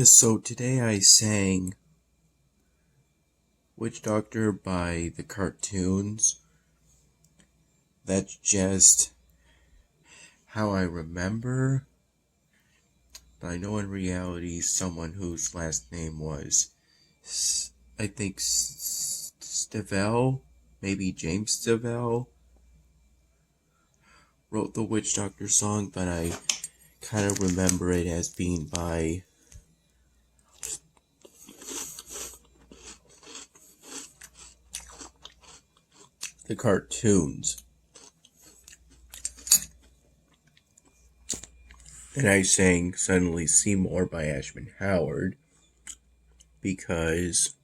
So today I sang Witch Doctor by the cartoons. That's just how I remember. But I know in reality someone whose last name was, I think, Stivell, maybe James Stivell, wrote the Witch Doctor song, but I kind of remember it as being by the cartoons. And I sang Suddenly Seymour by Ashman Howard because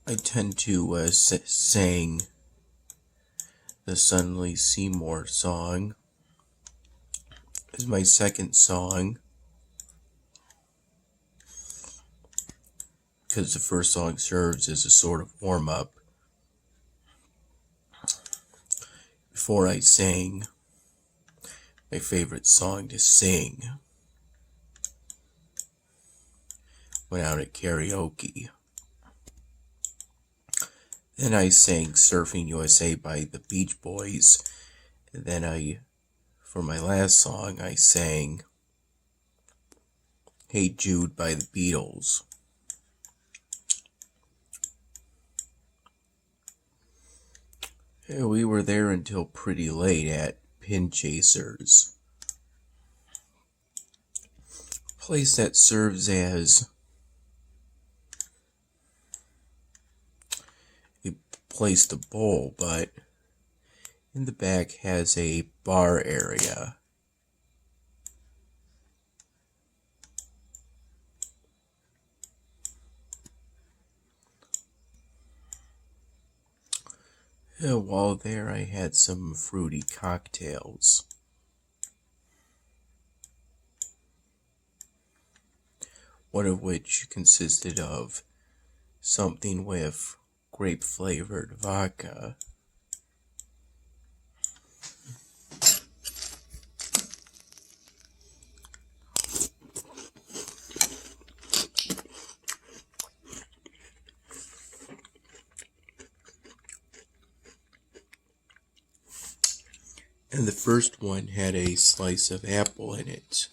I tend to sing the Suddenly Seymour song as my second song, because the first song serves as a sort of warm-up before I sang my favorite song to sing when out at karaoke. Then I sang Surfing USA by the Beach Boys, and then for my last song, I sang Hey Jude by the Beatles. We were there until pretty late at Pin Chasers, a place that serves as a place to bowl, but in the back has a bar area. While there, I had some fruity cocktails. One of which consisted of something with grape-flavored vodka. And the first one had a slice of apple in it.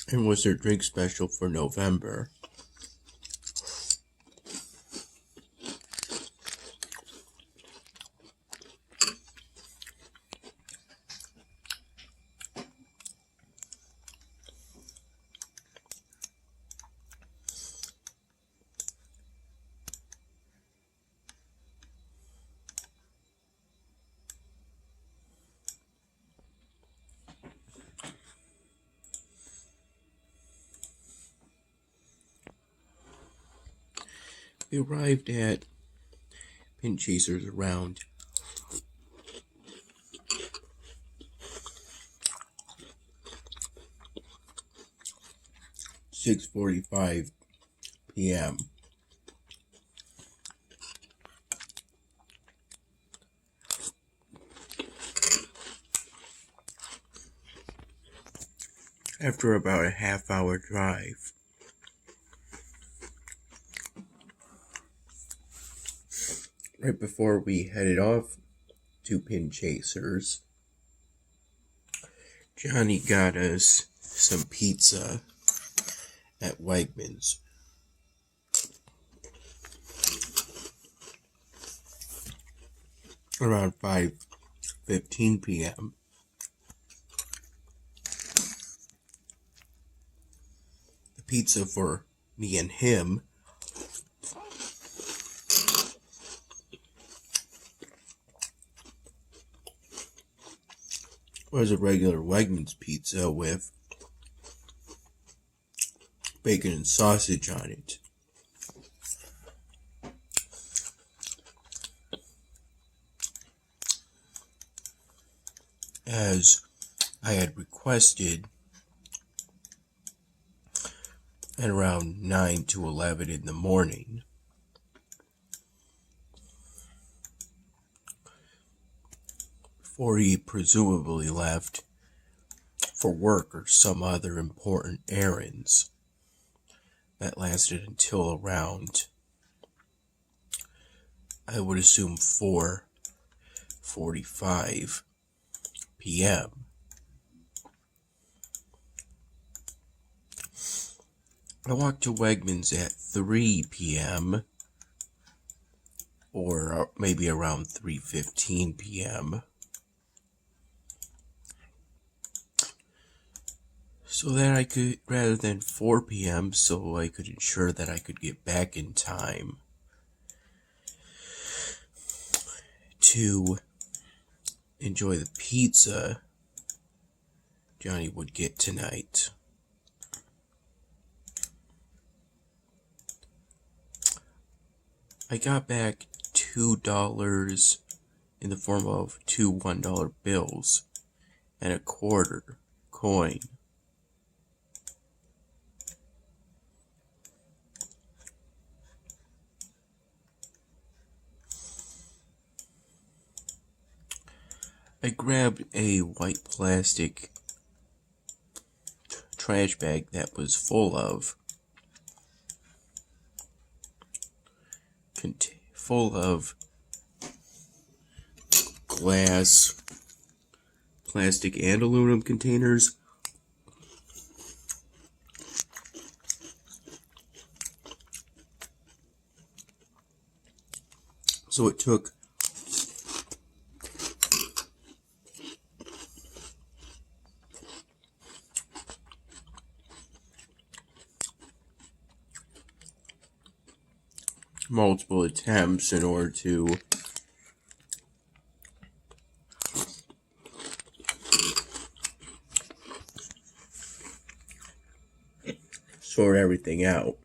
And was their drink special for November. We arrived at Pin Chasers around 6:45 p.m. After about a half-hour drive. Right before we headed off to Pin Chasers, Johnny got us some pizza at Wegmans. Around 5:15 p.m. The pizza for me and him was a regular Wegmans pizza with bacon and sausage on it. As I had requested at around 9 to 11 in the morning. Before he presumably left for work or some other important errands. That lasted until around, I would assume, 4:45 p.m. I walked to Wegmans at 3 p.m. or maybe around 3:15 p.m. so that I could, rather than 4 p.m., so I could ensure that I could get back in time to enjoy the pizza Johnny would get tonight. I got back $2 in the form of two $1 bills and a quarter coin. I grabbed a white plastic trash bag that was full of glass, plastic, and aluminum containers. So it took multiple attempts in order to sort everything out.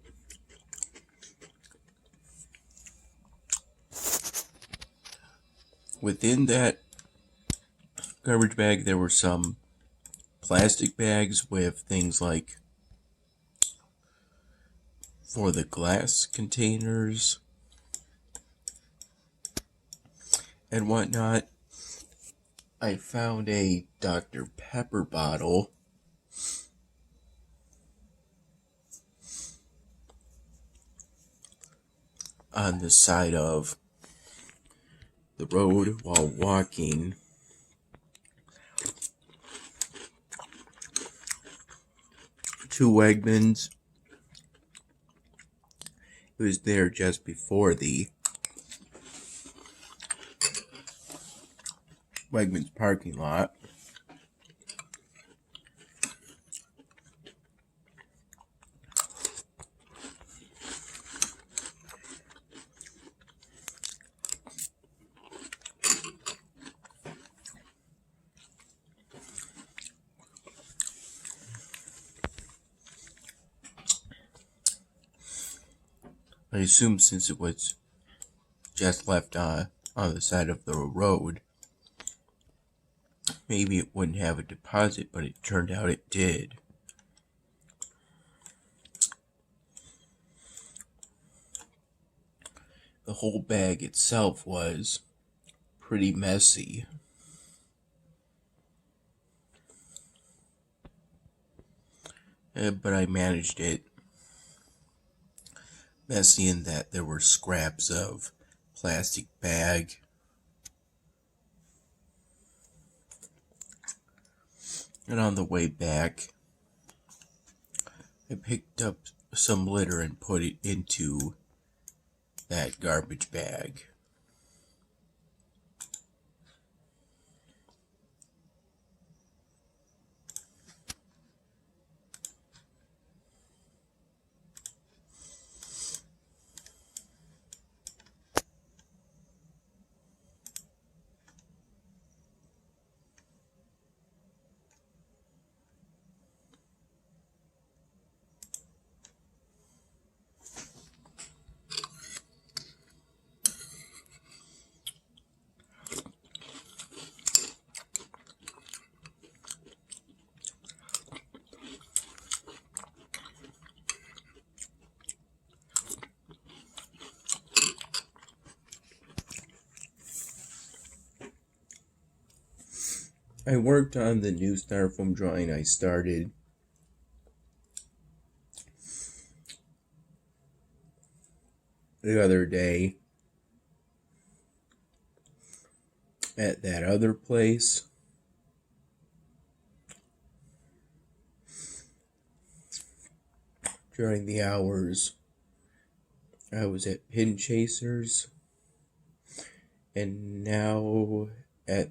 Within that garbage bag, there were some plastic bags with things like for the glass containers and whatnot. I found a Dr. Pepper bottle on the side of the road while walking to Wegmans. It was there just before the Wegmans parking lot. I assume since it was just left on the side of the road, maybe it wouldn't have a deposit, but it turned out it did. The whole bag itself was pretty messy. But I managed it. Messy in that there were scraps of plastic bag, and on the way back I picked up some litter and put it into that garbage bag. I worked on the new styrofoam drawing I started the other day at that other place. During the hours I was at Pin Chasers, and now at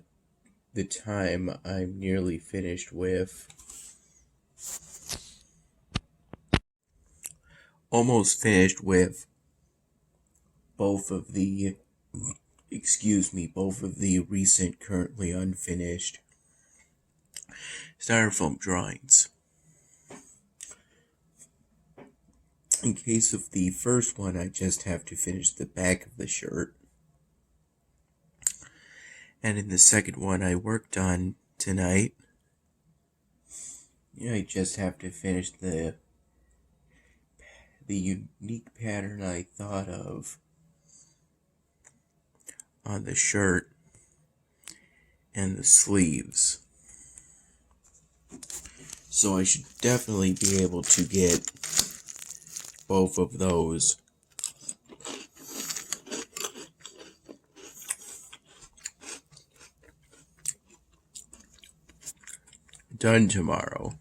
the time I'm nearly finished with, almost finished with both of the recent currently unfinished styrofoam drawings. In case of the first one, I just have to finish the back of the shirt. And in the second one I worked on tonight, I just have to finish the unique pattern I thought of on the shirt and the sleeves. So I should definitely be able to get both of those done tomorrow.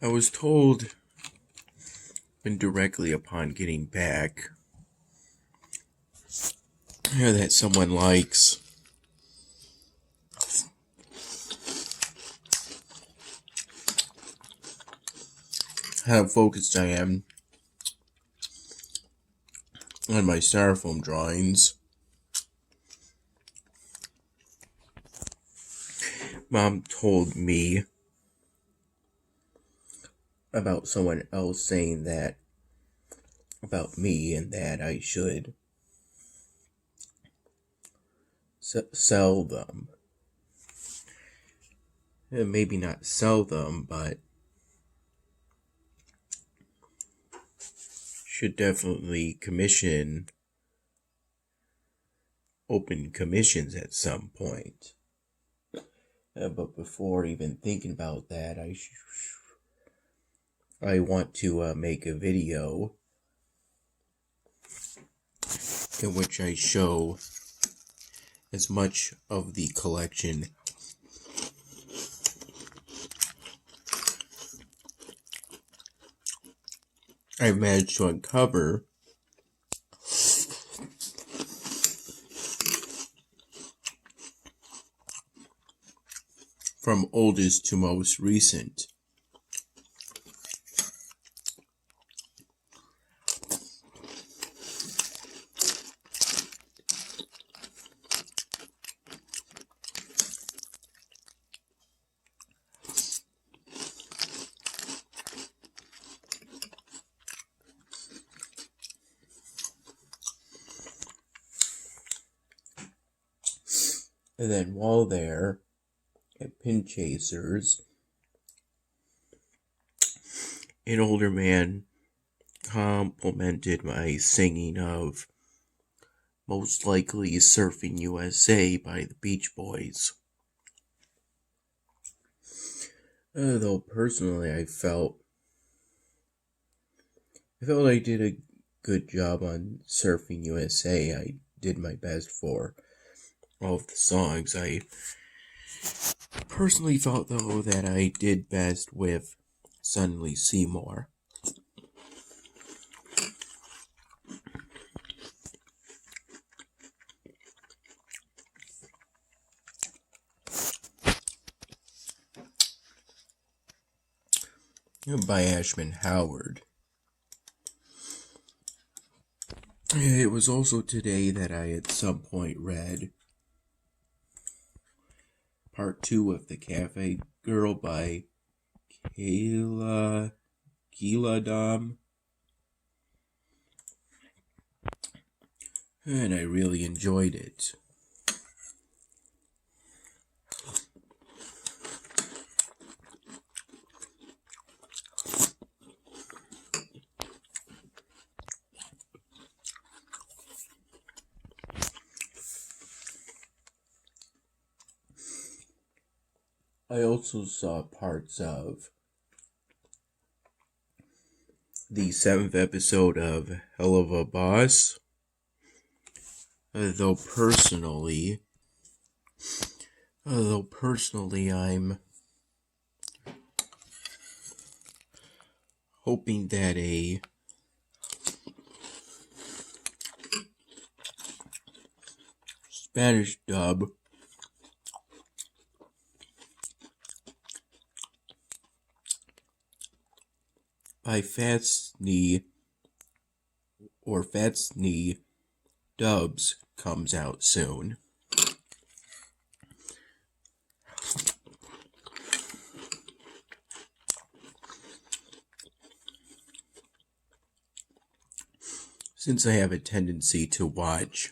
I was told indirectly upon getting back that someone likes how focused I am on my styrofoam drawings. Mom told me about someone else saying that about me, and that I should sell them. Maybe not sell them, but should definitely open commissions at some point. But before even thinking about that, I want to make a video in which I show as much of the collection I've managed to uncover from oldest to most recent. And then while there at Pin Chasers, an older man complimented my singing of Most Likely Surfing USA by the Beach Boys. Though personally I felt I did good job on Surfing USA. I did my best for all of the songs. I personally felt, though, that I did best with Suddenly Seymour. By Ashman Howard. It was also today that I at some point read Part 2 of The Cafe Girl by Kayla Dom. And I really enjoyed it. I also saw parts of the 7th episode of Hell of a Boss. Though personally, I'm hoping that a Spanish dub by Fat's Knee Dubs comes out soon. Since I have a tendency to watch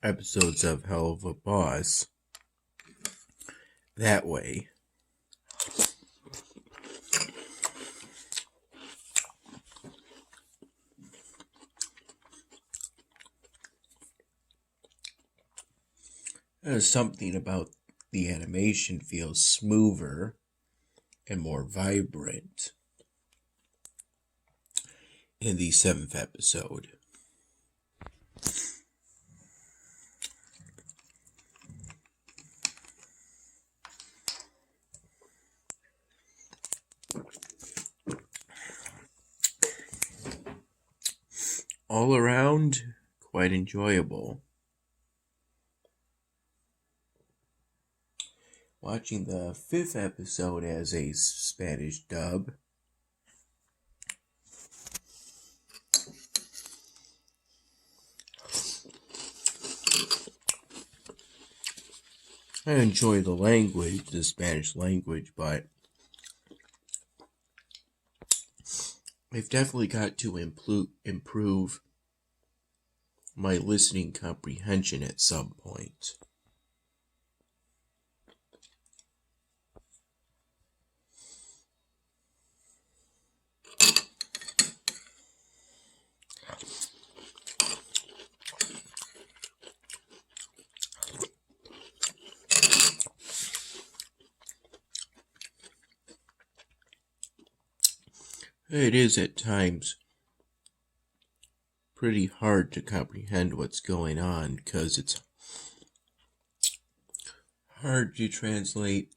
episodes of Hell of a Boss that way, something about the animation feels smoother and more vibrant in the 7th episode. All around, quite enjoyable. Watching the 5th episode as a Spanish dub, I enjoy the language, the Spanish language, but I've definitely got to improve my listening comprehension at some point. It is at times pretty hard to comprehend what's going on because it's hard to translate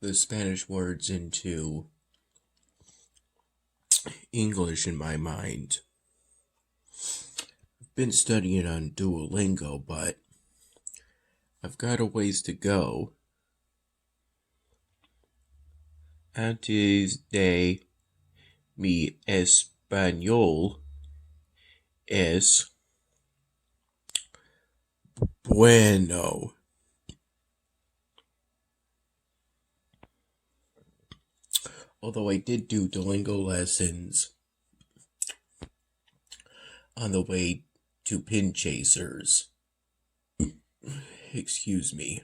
the Spanish words into English in my mind. I've been studying on Duolingo, but I've got a ways to go. Antes de mi español es bueno. Although I did do Duolingo lessons on the way to Pin Chasers. Excuse me.